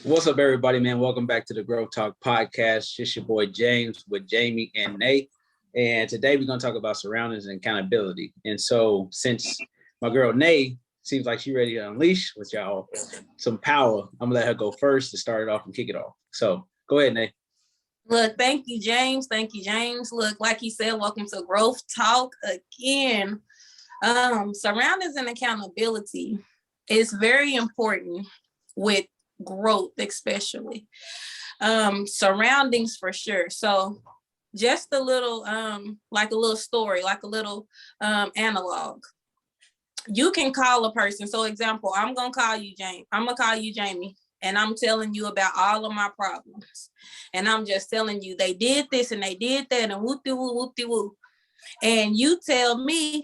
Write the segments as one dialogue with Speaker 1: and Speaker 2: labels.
Speaker 1: What's up, everybody, man? Welcome back to the Growth Talk podcast. It's your boy James with Jamiee and Nate. And today we're going to talk about surroundings and accountability. And so since my girl Nate seems like she's ready to unleash with y'all some power, I'm going to let her go first to start it off and kick it off. So go ahead, Nate.
Speaker 2: Look, thank you, James. Thank you, James. Look, like he said, welcome to Growth Talk again. Surroundings and accountability is very important with growth, especially surroundings for sure. So just a little like a little story, like a little analog. You can call a person. So example, I'm gonna call you James. I'm gonna call you Jamiee, and I'm telling you about all of my problems. And I'm just telling you they did this and they did that and whoop-de-woo, whoop-de-woo. And you tell me,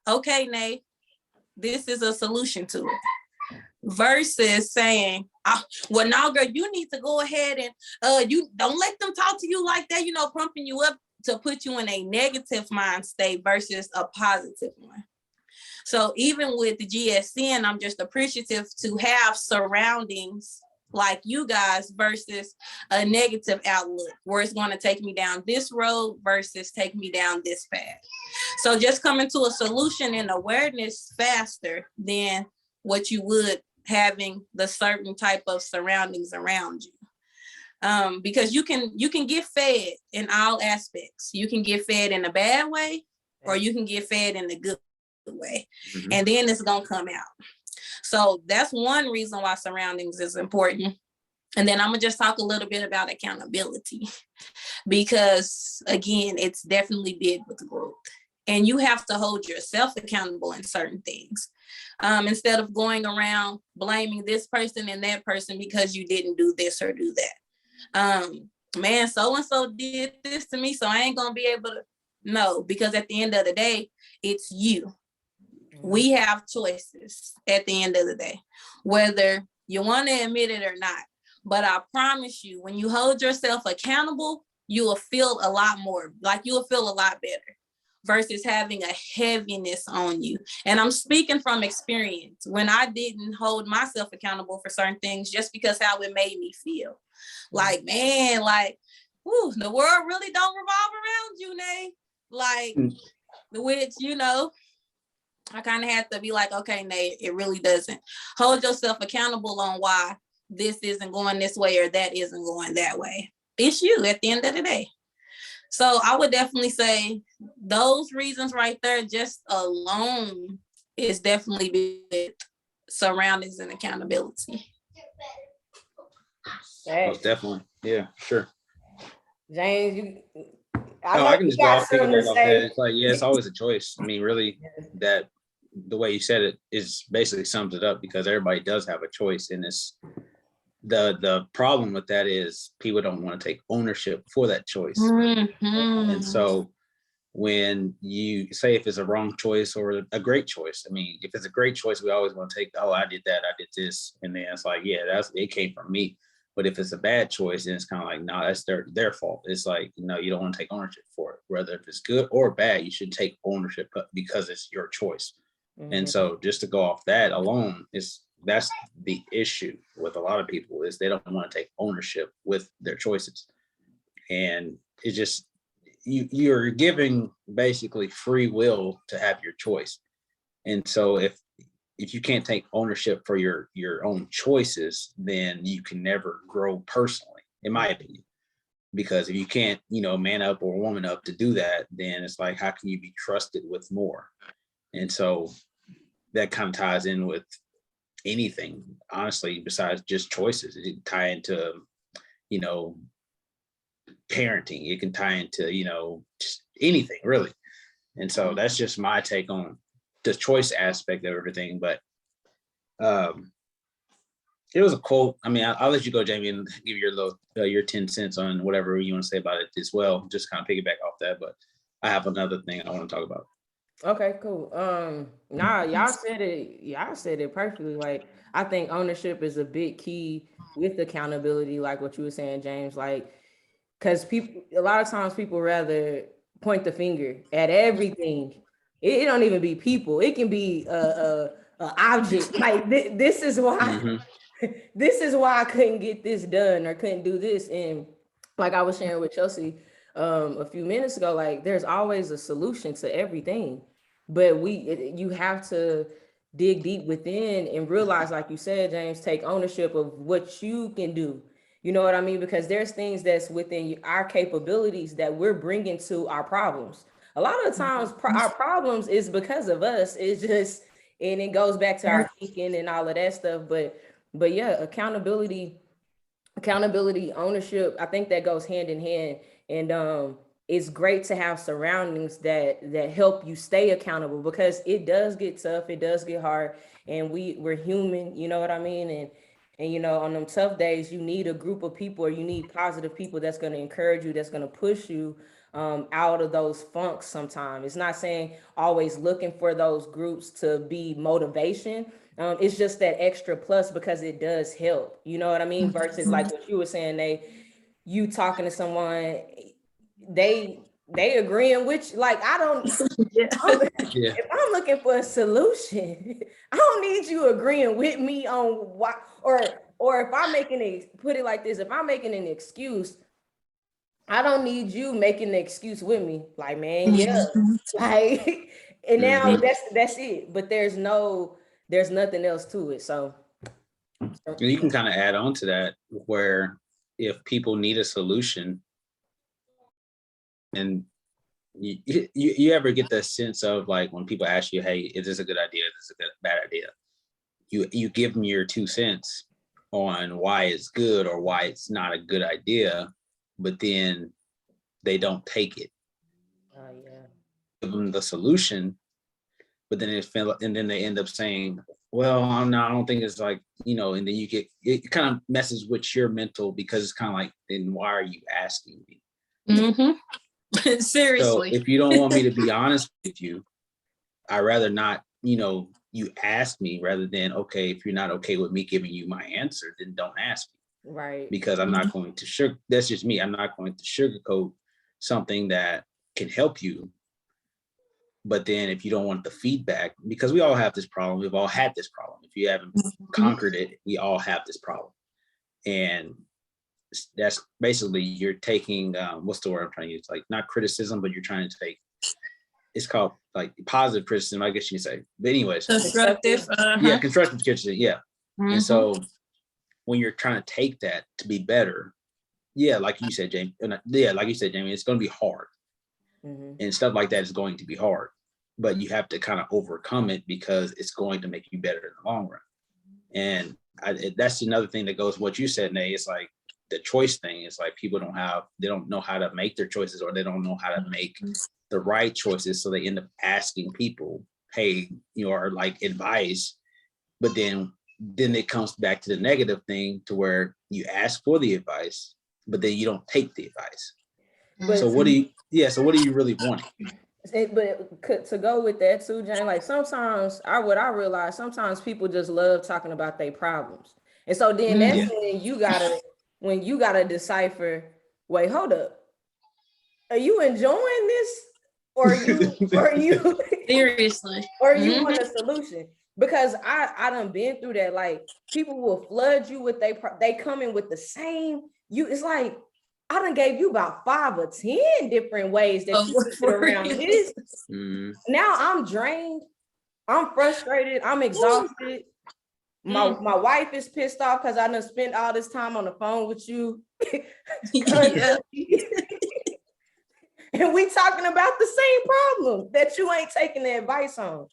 Speaker 2: okay, Nate, this is a solution to it. Versus saying, well, now, girl, you need to go ahead and you don't let them talk to you like that, pumping you up to put you in a negative mind state versus a positive one. So even with the GSN, I'm just appreciative to have surroundings like you guys versus a negative outlook where it's going to take me down this road versus take me down this path. So just coming to a solution and awareness faster than what you would having the certain type of surroundings around you. Because you can get fed in all aspects. You can get fed in a bad way, or you can get fed in a good way. Mm-hmm. And then it's going to come out. So that's one reason why surroundings is important. And then I'm going to just talk a little bit about accountability, because again, it's definitely big with growth. And you have to hold yourself accountable in certain things. Instead of going around blaming this person and that person because you didn't do this or do that. Man, so-and-so did this to me, so I ain't going to be able to. No, because at the end of the day, it's you. We have choices at the end of the day, whether you want to admit it or not. But I promise you, when you hold yourself accountable, you will feel a lot more, like you will feel a lot better versus having a heaviness on you. And I'm speaking from experience when I didn't hold myself accountable for certain things just because how it made me feel. Like, man, like, whew, the world really don't revolve around you, Nate. Like, which, I kind of had to be like, okay, Nate, it really doesn't. Hold yourself accountable on why this isn't going this way or that isn't going that way. It's you at the end of the day. So I would definitely say those reasons right there, just alone, is definitely with surroundings and accountability.
Speaker 1: Most definitely. Yeah, sure.
Speaker 3: James,
Speaker 1: I can just go off that. It's like, yeah, it's always a choice. I mean, really, that the way you said it is basically sums it up, because everybody does have a choice in this. The problem with that is people don't want to take ownership for that choice. Mm-hmm. And so when you say if it's a wrong choice or a great choice, I mean, if it's a great choice, we always want to take, oh, I did that, I did this. And then it's like, yeah, it came from me. But if it's a bad choice, then it's kind of like, no, that's their fault. It's like, you don't want to take ownership for it. Whether if it's good or bad, you should take ownership because it's your choice. Mm-hmm. And so just to go off that alone, that's the issue with a lot of people, is they don't want to take ownership with their choices. And it's just, you're giving basically free will to have your choice. And so if you can't take ownership for your own choices, then you can never grow personally, in my opinion. Because if you can't, man up or woman up to do that, then it's like, how can you be trusted with more? And so that kind of ties in with anything, honestly, besides just choices. It can tie into, parenting. It can tie into, just anything really. And so that's just my take on the choice aspect of everything. But it was a quote. I mean, I'll let you go, Jamiee, and give your 10 cents on whatever you want to say about it as well. Just kind of piggyback off that. But I have another thing I want to talk about.
Speaker 3: Okay, cool. Y'all said it perfectly. Like, I think ownership is a big key with accountability, like what you were saying, James. Like, because a lot of times people rather point the finger at everything. It don't even be people. It can be a object. Like, this is why this is why I couldn't get this done or couldn't do this. And like I was sharing with Chelsea a few minutes ago, like there's always a solution to everything, but you have to dig deep within and realize, like you said, James, take ownership of what you can do. You know what I mean? Because there's things that's within our capabilities that we're bringing to our problems. A lot of the times, our problems is because of us. It's just, and it goes back to our thinking and all of that stuff. But yeah, accountability, ownership, I think that goes hand in hand. And it's great to have surroundings that help you stay accountable, because it does get tough, it does get hard, and we're human, you know what I mean? And you know, on them tough days, you need a group of people, or you need positive people that's going to encourage you, that's going to push you out of those funks. Sometimes it's not saying always looking for those groups to be motivation. It's just that extra plus, because it does help, you know what I mean? Versus like what you were saying, you talking to someone, they agreeing with you. Like, I don't, if I'm looking for a solution, I don't need you agreeing with me on why, or if I'm put it like this, if I'm making an excuse, I don't need you making the excuse with me. Like, man, yeah, like, and now that's it. But there's nothing else to it. So
Speaker 1: you can kind of add on to that, where if people need a solution, and you ever get the sense of, like, when people ask you, hey, is this a good idea? Is this a bad idea? You give them your 2 cents on why it's good or why it's not a good idea, but then they don't take it. Give them the solution, but then they end up saying, well, no, I don't think it's like, and then it kind of messes with your mental, because it's kind of like, then why are you asking me?
Speaker 2: Seriously.
Speaker 1: So if you don't want me to be honest with you, I'd rather not, you ask me, rather than, okay, if you're not okay with me giving you my answer, then don't ask me.
Speaker 3: Right.
Speaker 1: Because I'm not going to that's just me. I'm not going to sugarcoat something that can help you. But then if you don't want the feedback, because we all have this problem, we've all had this problem. If you haven't conquered it, we all have this problem. And that's basically, you're taking, what's the word I'm trying to use? Like, not criticism, but you're trying to take, it's called like positive criticism, I guess you could say. But anyways.
Speaker 2: Constructive.
Speaker 1: Yeah, constructive criticism, yeah. And so when you're trying to take that to be better, like you said, Jamiee, it's going to be hard. And stuff like that is going to be hard. But you have to kind of overcome it, because it's going to make you better in the long run. And that's another thing that goes what you said, Nay. It's like the choice thing. It's like people they don't know how to make their choices, or they don't know how to make the right choices. So they end up asking people, hey, or like advice. But then it comes back to the negative thing, to where you ask for the advice, but then you don't take the advice. So what do you really want?
Speaker 3: But to go with that too, Jane, like sometimes what I realize, sometimes people just love talking about their problems. And so then that's when you gotta decipher, wait, hold up. Are you enjoying this? Or you
Speaker 2: seriously?
Speaker 3: Or you want a solution? Because I done been through that. Like, people will flood you with they come in with the same, it's like, I done gave you about 5 or 10 different ways that you can get around this. Now I'm drained, I'm frustrated, I'm exhausted. My wife is pissed off because I done spent all this time on the phone with you. And we talking about the same problem that you ain't taking the advice on.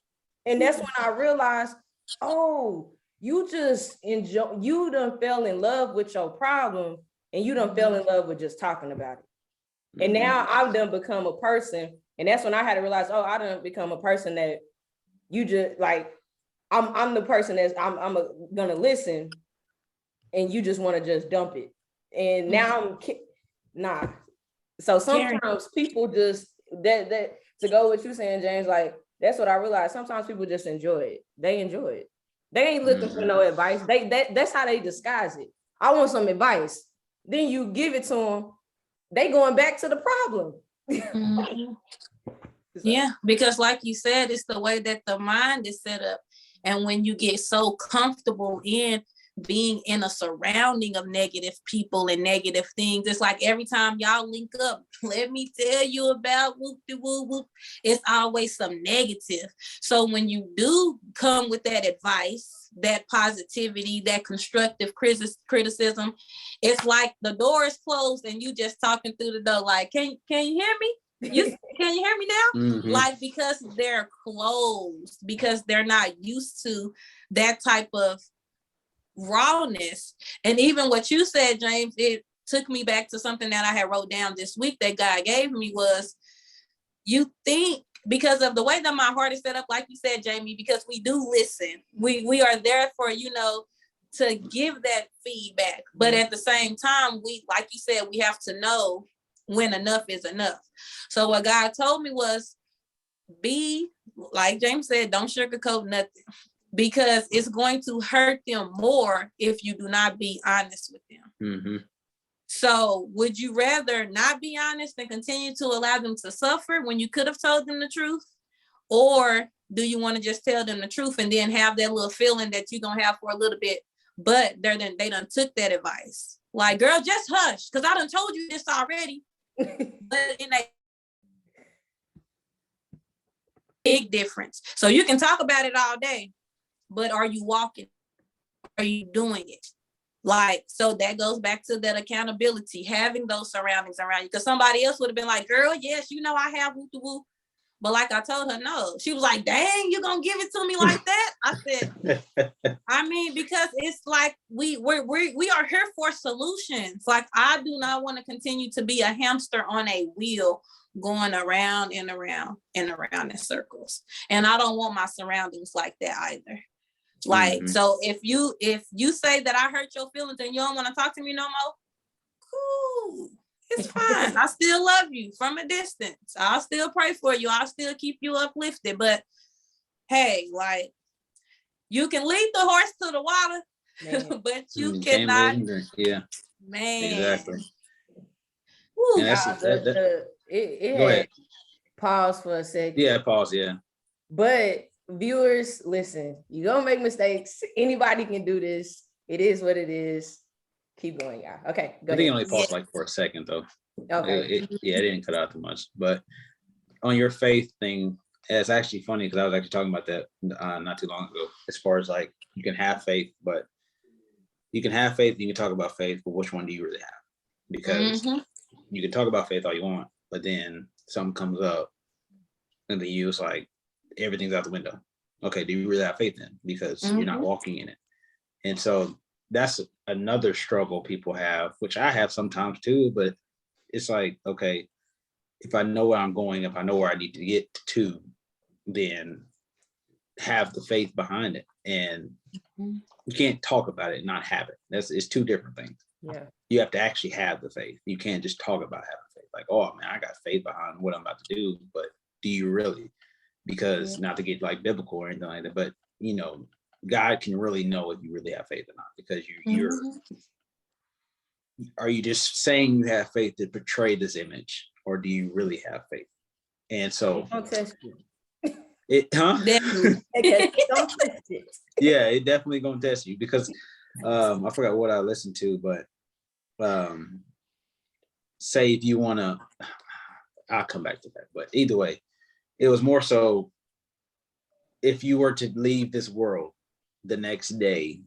Speaker 3: And that's when I realized, oh, you done fell in love with your problem, and you done fell in love with just talking about it. And now I've done become a person, and that's when I had to realize, oh, I done become a person that you just like, I'm the person that's I'm gonna listen, and you just want to just dump it. And now nah. So sometimes people just that to go with you saying, James, like, that's what I realized. Sometimes people just enjoy it. They enjoy it. They ain't looking for no advice. That's how they disguise it. I want some advice. Then you give it to them. They going back to the problem.
Speaker 2: Yeah, because like you said, it's the way that the mind is set up. And when you get so comfortable in being in a surrounding of negative people and negative things. It's like every time y'all link up, let me tell you about whoop-de-whoop, it's always some negative. So when you do come with that advice, that positivity, that constructive criticism, it's like the door is closed and you just talking through the door like, can you hear me? Can you hear me now?
Speaker 1: Mm-hmm.
Speaker 2: Like, because they're closed, because they're not used to that type of rawness. And even what you said, James, it took me back to something that I had wrote down this week that God gave me was, you think, because of the way that my heart is set up, like you said, Jamiee, because we do listen. We are there for, to give that feedback. But at the same time, we, like you said, we have to know when enough is enough. So what God told me was, be, like James said, don't sugarcoat nothing, because it's going to hurt them more if you do not be honest with them.
Speaker 1: Mm-hmm.
Speaker 2: So would you rather not be honest and continue to allow them to suffer when you could have told them the truth? Or do you want to just tell them the truth and then have that little feeling that you're going to have for a little bit, but they done took that advice? Like, girl, just hush, because I done told you this already. But in a big difference. So you can talk about it all day, but are you walking? Are you doing it? Like, so that goes back to that accountability, having those surroundings around you. Because somebody else would have been like, girl, yes, I have woo-woo. But like I told her, no. She was like, dang, you gonna give it to me like that? I said, I mean, because it's like we are here for solutions. Like, I do not want to continue to be a hamster on a wheel going around and around and around in circles. And I don't want my surroundings like that either. Like, so if you say that I hurt your feelings and you don't want to talk to me no more, cool. It's fine. I still love you from a distance. I'll still pray for you. I'll still keep you uplifted. But hey, like, you can lead the horse to the water, but you cannot.
Speaker 1: Yeah.
Speaker 2: Man.
Speaker 1: Exactly.
Speaker 3: Woo.
Speaker 1: And
Speaker 3: Go
Speaker 1: ahead.
Speaker 3: Pause for a second.
Speaker 1: Yeah, pause. Yeah.
Speaker 3: But viewers, listen, you're gonna make mistakes. Anybody can do this. It is what it is. Keep going, y'all. Okay, go
Speaker 1: I think
Speaker 3: ahead.
Speaker 1: it only paused like for a second though.
Speaker 3: Okay.
Speaker 1: It didn't cut out too much. But on your faith thing, it's actually funny because I was actually talking about that not too long ago. As far as like, you can have faith, but you can have faith, you can talk about faith, but which one do you really have? Because you can talk about faith all you want, but then something comes up and then you was like, everything's out the window. Okay, do you really have faith then? Because you're not walking in it. And so that's another struggle people have, which I have sometimes too, but it's like, okay, if I know where I'm going, if I know where I need to get to, then have the faith behind it. And you can't talk about it and not have it. It's two different things.
Speaker 3: Yeah.
Speaker 1: You have to actually have the faith. You can't just talk about having faith. Like, oh man, I got faith behind what I'm about to do, but do you really? Because not to get like biblical or anything like that, but God can really know if you really have faith or not, because you're are you just saying you have faith to portray this image, or do you really have faith? And so
Speaker 3: don't test you.
Speaker 1: Don't
Speaker 3: test it.
Speaker 1: Yeah, it definitely gonna test you, because I forgot what I listened to, but say if you wanna, I'll come back to that. But either way, it was more so, if you were to leave this world the next day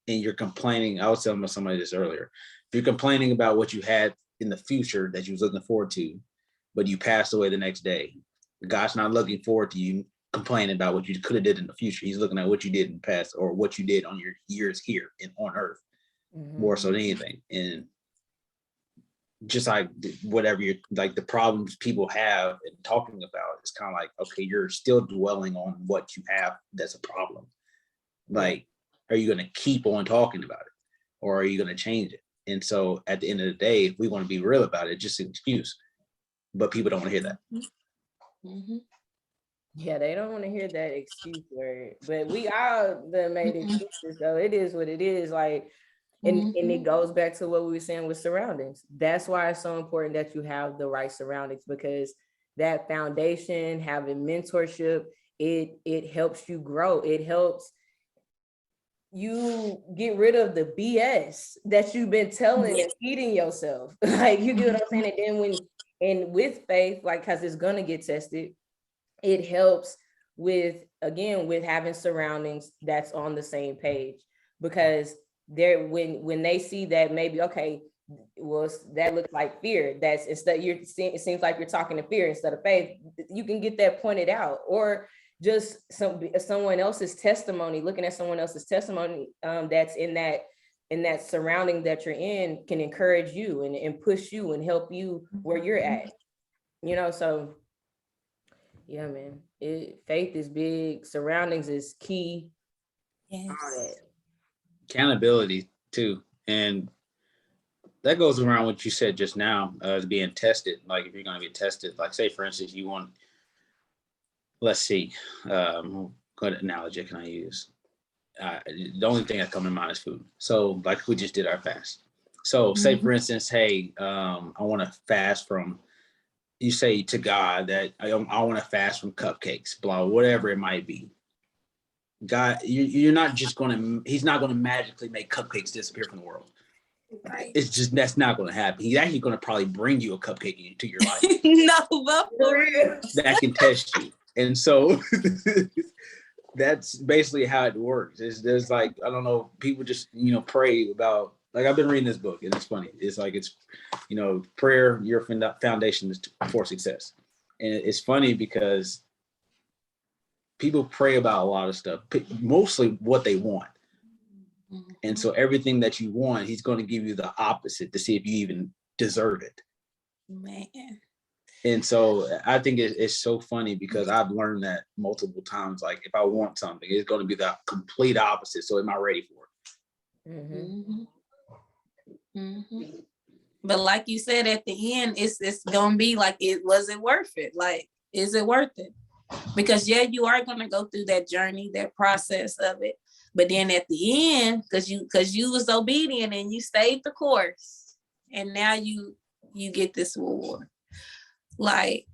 Speaker 1: and you're complaining, I was telling somebody this earlier, if you're complaining about what you had in the future that you was looking forward to, but you passed away the next day, God's not looking forward to you complaining about what you could have did in the future. He's looking at what you did in the past, or what you did on your years here on earth, more so than anything. And just like whatever you're like, the problems people have and talking about, it's kind of like, okay, you're still dwelling on what you have that's a problem. Like, are you going to keep on talking about it, or are you going to change it? And so at the end of the day, if we want to be real about it, just an excuse. But people don't want to hear that.
Speaker 3: Yeah, they don't want to hear that excuse word. But we all done made excuses, though. It is what it is. Like, and it goes back to what we were saying with surroundings. That's why it's so important that you have the right surroundings, because that foundation, having mentorship, it helps you grow. It helps you get rid of the BS that you've been telling and feeding yourself. Like, you get what I'm saying? And then and with faith, like, cause it's gonna get tested, it helps with, again, with having surroundings that's on the same page, because they're, when they see that, maybe, okay, well, that looks like fear, that's, instead you're seeing, it seems like you're talking to fear instead of faith, you can get that pointed out. Or just someone else's testimony, looking at someone else's testimony, that's in that surrounding that you're in, can encourage you and push you and help you where you're at, so yeah, man, faith is big, surroundings is key.
Speaker 2: Yes.
Speaker 1: Accountability too. And that goes around what you said just now, being tested. Like, if you're going to get tested, like, say, for instance, you want, let's see, what analogy can I use? The only thing that comes to mind is food. So, like, we just did our fast. So, say, for instance, hey, I want to fast from, you say to God that I want to fast from cupcakes, blah, whatever it might be. God, you're not just he's not going to magically make cupcakes disappear from the world.
Speaker 2: Right.
Speaker 1: It's just, that's not going to happen. He's actually going to probably bring you a cupcake into your life.
Speaker 2: No, but for real.
Speaker 1: That can test you. And so that's basically how it works. There's like, I don't know, people just, pray about, like, I've been reading this book and it's funny. It's like, it's, prayer, your foundation is for success. And it's funny because people pray about a lot of stuff, mostly what they want. And so everything that you want, he's going to give you the opposite to see if you even deserve it.
Speaker 2: Man.
Speaker 1: And so I think it's so funny because I've learned that multiple times. Like, if I want something, it's going to be the complete opposite. So am I ready for
Speaker 2: it? But like you said, at the end, it's going to be like, was it worth it? Like, is it worth it? Because you are going to go through that journey, that process of it. But then at the end, because you was obedient and you stayed the course, and now you get this reward. Like,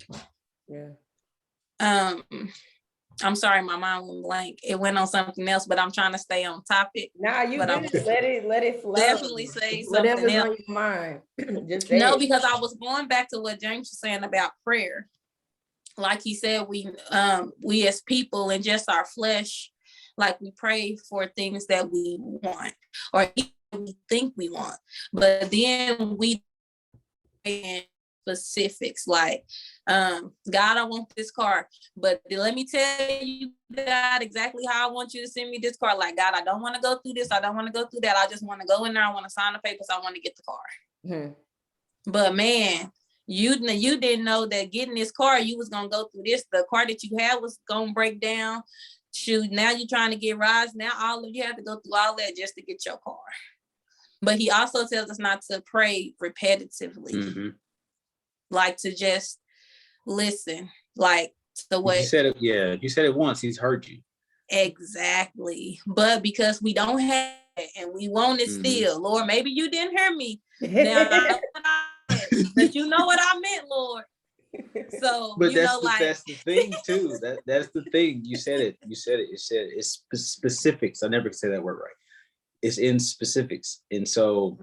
Speaker 2: I'm sorry, my mind went blank. It went on something else, but I'm trying to stay on topic.
Speaker 3: Nah, you let it flow.
Speaker 2: Definitely say something
Speaker 3: Whatever's
Speaker 2: else.
Speaker 3: on your mind. Just say
Speaker 2: it.
Speaker 3: Because
Speaker 2: I was going back to what James was saying about prayer. Like he said, we as people and just our flesh, like, we pray for things that we want or we think we want, but then we in specifics, like, God, I want this car, but let me tell you, God, exactly how I want you to send me this car. Like, God, I don't want to go through this, I don't want to go through that, I just want to go in there, I want to sign the papers, I want to get the car. But man, you didn't know that getting this car, you was gonna go through this. The car that you had was gonna break down. Shoot, now you're trying to get rides. Now all of you have to go through all that just to get your car. But he also tells us not to pray repetitively, like, to just listen. Like, the way
Speaker 1: you said it. Yeah, you said it once. He's heard you.
Speaker 2: Exactly. But because we don't have it and we want it still, Lord, maybe you didn't hear me. Now, but you know what I meant, Lord. So,
Speaker 1: but that's the thing too. That's the thing. You said it. It's specifics. I never say that word right. It's in specifics. And so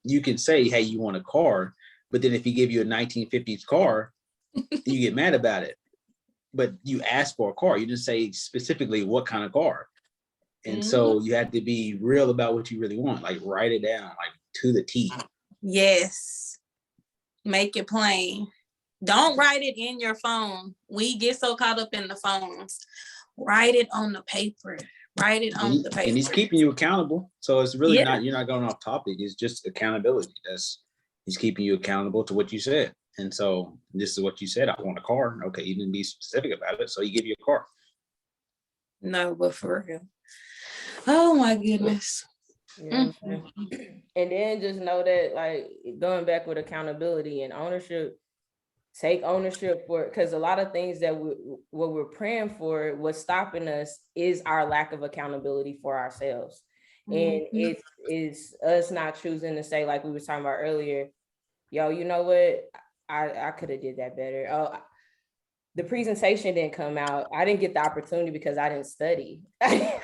Speaker 1: you can say, hey, you want a car, but then if he give you a 1950s car, you get mad about it. But you asked for a car. You didn't say specifically what kind of car. And so you have to be real about what you really want. Like, write it down, like, to the T.
Speaker 2: Yes. Make it plain. Don't write it in your phone. We get so caught up in the phones. Write it on the paper. Write it on the paper.
Speaker 1: And he's keeping you accountable. So it's really not, you're not going off topic. It's just accountability. He's keeping you accountable to what you said. And so this is what you said. I want a car. Okay, you didn't be specific about it. So he give you a car.
Speaker 2: No, but for real. Oh my goodness.
Speaker 3: And then just know that, like, going back with accountability and ownership, take ownership for it, because a lot of things that what we're praying for, what's stopping us is our lack of accountability for ourselves. And it is us not choosing to say, like we were talking about earlier, yo, you know what, I could have did that better. Oh, the presentation didn't come out. I didn't get the opportunity because I didn't study. I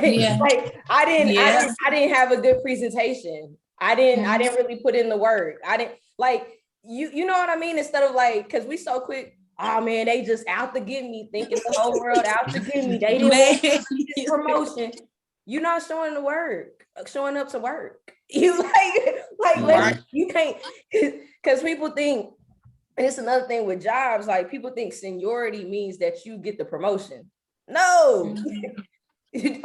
Speaker 3: Like I didn't have a good presentation. I didn't really put in the work. I didn't like you know what I mean? Instead of like, because we so quick, oh man, they just out to get me, thinking the whole world out to get me. They didn't want this promotion. You're not showing the work, showing up to work. You you can't, because people think, and it's another thing with jobs, like people think seniority means that you get the promotion. No.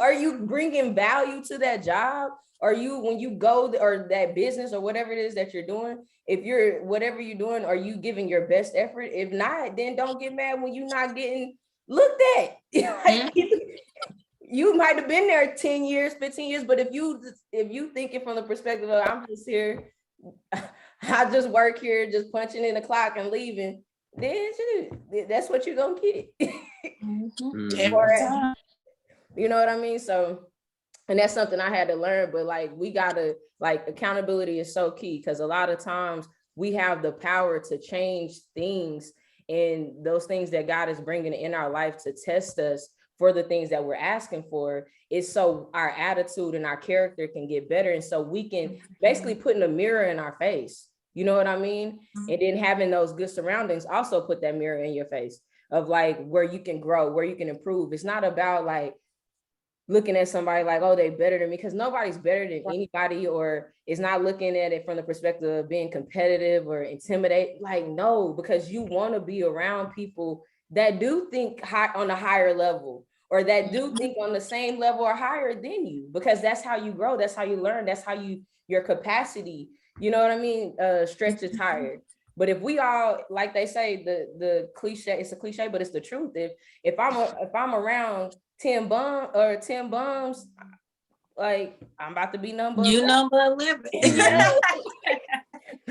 Speaker 3: Are you bringing value to that job? Are you, when you go, or that business or whatever it is that you're doing, if you're, whatever you're doing, are you giving your best effort? If not, then don't get mad when you're not getting looked at. You might have been there 10 years, 15 years, but if you thinking from the perspective of, I'm just here, I just work here, just punching in the clock and leaving, then that's what you're gonna get. You know what I mean? So, and that's something I had to learn, but like, we gotta, like, accountability is so key, because a lot of times we have the power to change things, and those things that God is bringing in our life to test us for the things that we're asking for, is so our attitude and our character can get better. And so we can basically put in a mirror in our face, you know what I mean? And then having those good surroundings also put that mirror in your face of like where you can grow, where you can improve. It's not about like looking at somebody like, oh, they better than me, because nobody's better than anybody, or is not looking at it from the perspective of being competitive or intimidate. Like, no, because you want to be around people that do think high on a higher level, or that do think on the same level or higher than you, because that's how you grow. That's how you learn. That's how your capacity, you know what I mean? Stretch is tired. But if we all, like they say, the cliche, it's a cliche, but it's the truth. If I'm around 10 bums, like, I'm about to be number
Speaker 2: 11.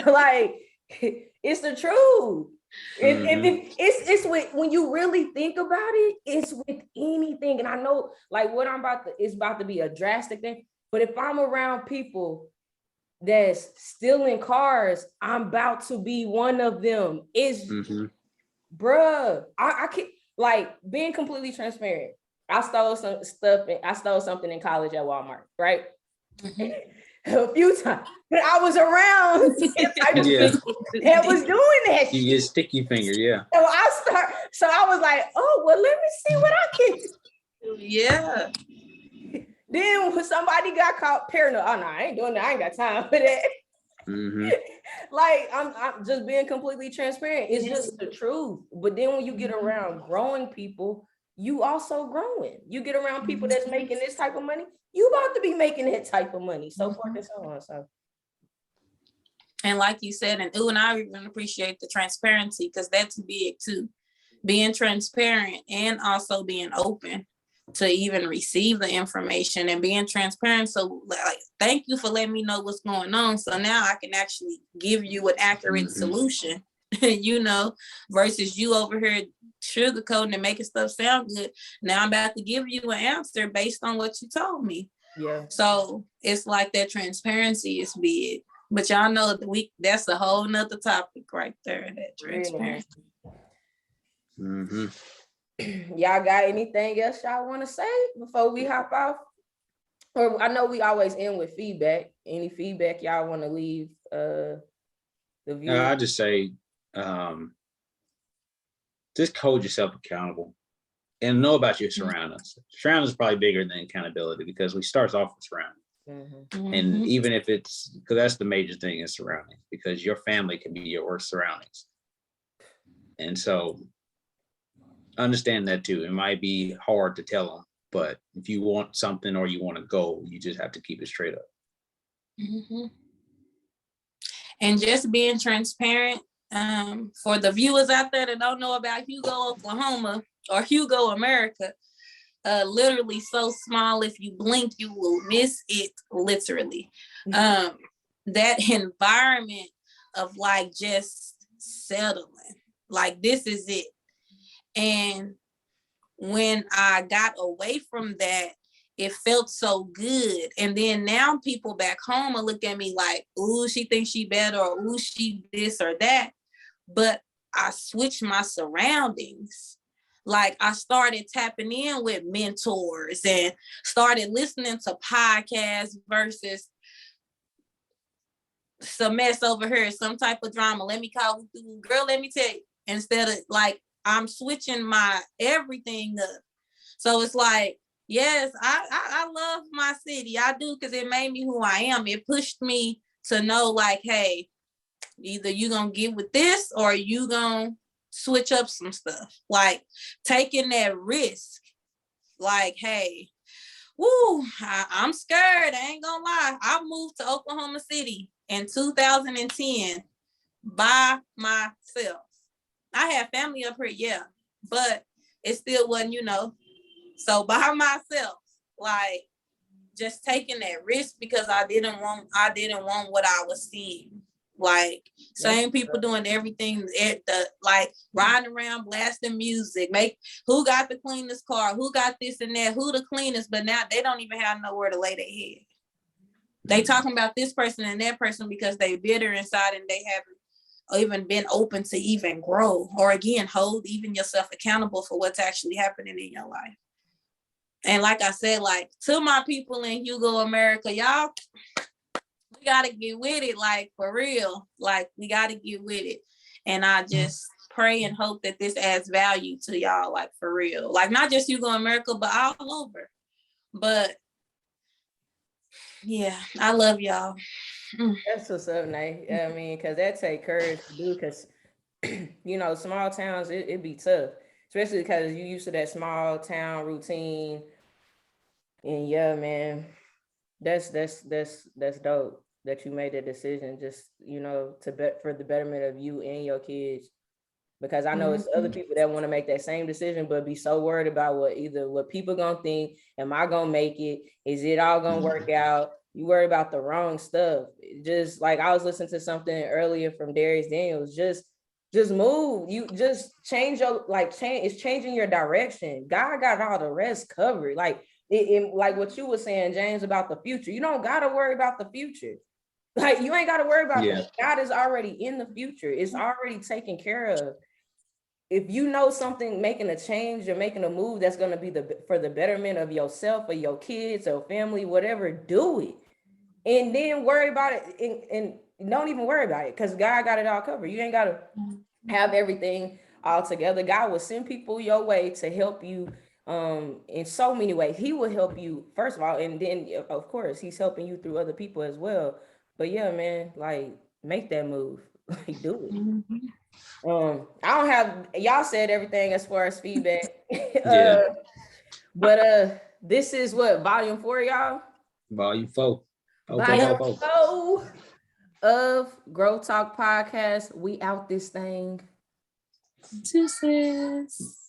Speaker 3: Like, it's the truth. It's with, when you really think about it, it's with anything. And I know, like, what it's about to be a drastic thing, but if I'm around people that's stealing cars, I'm about to be one of them. It's bruh, I can't, like, being completely transparent. I stole some stuff. I stole something in college at Walmart, right? A few times, but I was around that was doing that.
Speaker 1: You get sticky finger, yeah.
Speaker 3: So I was like, oh, well, let me see what I can do.
Speaker 2: Yeah.
Speaker 3: Then when somebody got caught paranoid, oh no, I ain't doing that. I ain't got time for that. Like, I'm just being completely transparent. It's just the truth. But then when you get around growing people, you also growing. You get around people that's making this type of money, you about to be making that type of money, so forth and so on. So,
Speaker 2: and like you said, and I even appreciate the transparency, because that's big too. Being transparent and also being open to even receive the information, and being transparent. So, like, thank you for letting me know what's going on, so now I can actually give you an accurate solution. You know, versus you over here sugarcoating and making stuff sound good. Now I'm about to give you an answer based on what you told me.
Speaker 3: Yeah.
Speaker 2: So it's like that transparency is big. But y'all know that's a whole nother topic right there, that transparency.
Speaker 3: Y'all got anything else y'all want to say before we hop off? Or I know we always end with feedback. Any feedback y'all want to leave the viewer?
Speaker 1: I just say, just hold yourself accountable and know about your surroundings. Surroundings is probably bigger than accountability, because we start off with surroundings. And even if it's, because that's the major thing is surroundings, because your family can be your worst surroundings. And so understand that too. It might be hard to tell them, but if you want something or you want to go, you just have to keep it straight up.
Speaker 2: And just being transparent. For the viewers out there that don't know about Hugo, Oklahoma, or Hugo, America, literally so small, if you blink, you will miss it, literally. That environment of like just settling, like this is it. And when I got away from that, it felt so good. And then now people back home will look at me like, ooh, she thinks she better, or ooh, she this or that. But I switched my surroundings. like I started tapping in with mentors and started listening to podcasts versus some mess over here, some type of drama. Let me call you, girl, let me tell you. Instead of like, I'm switching my everything up. So it's like, yes, I love my city. I do, because it made me who I am. It pushed me to know like, hey, either you gonna get with this or you gonna switch up some stuff. Like taking that risk. Like, hey, woo, I'm scared. I ain't gonna lie. I moved to Oklahoma City in 2010 by myself. I had family up here, yeah, but it still wasn't, so by myself, like just taking that risk because I didn't want what I was seeing. Like same people doing everything at the, like riding around blasting music, who got the cleanest car, who got this and that, who the cleanest, but now they don't even have nowhere to lay their head. They talking about this person and that person because they bitter inside and they haven't even been open to even grow, or again, hold even yourself accountable for what's actually happening in your life. And like I said, like to my people in Hugo America, y'all, we got to get with it, like for real. Like we got to get with it. And I just pray and hope that this adds value to y'all, like for real. Like not just Hugo America, but all over. But yeah, I love y'all.
Speaker 3: That's what's up, Nay. I mean, because that take courage to do, because, small towns, it'd be tough, especially because you used to that small town routine. And yeah, man, that's dope that you made that decision, just, to bet for the betterment of you and your kids. Because I know it's other people that want to make that same decision, but be so worried about what people gonna think. Am I gonna make it? Is it all gonna work out? You worry about the wrong stuff. Just like I was listening to something earlier from Darius Daniels, just move. You just change it's changing your direction. God got all the rest covered. Like like what you were saying, James, about the future. You don't gotta worry about the future. Like you ain't gotta worry about that. God is already in the future. It's already taken care of. If you know something, making a change or making a move that's going to be for the betterment of yourself or your kids or family, whatever, do it. And then worry about it, and don't even worry about it, because God got it all covered. You ain't got to have everything all together. God will send people your way to help you in so many ways. He will help you, first of all, and then, of course, he's helping you through other people as well. But yeah, man, like, make that move. Like, do it. I don't have, y'all said everything as far as feedback. But this is what, volume 4, y'all?
Speaker 1: Volume 4.
Speaker 3: Volume 4 of Grow Talk Podcast. We out this thing.
Speaker 2: Deuces.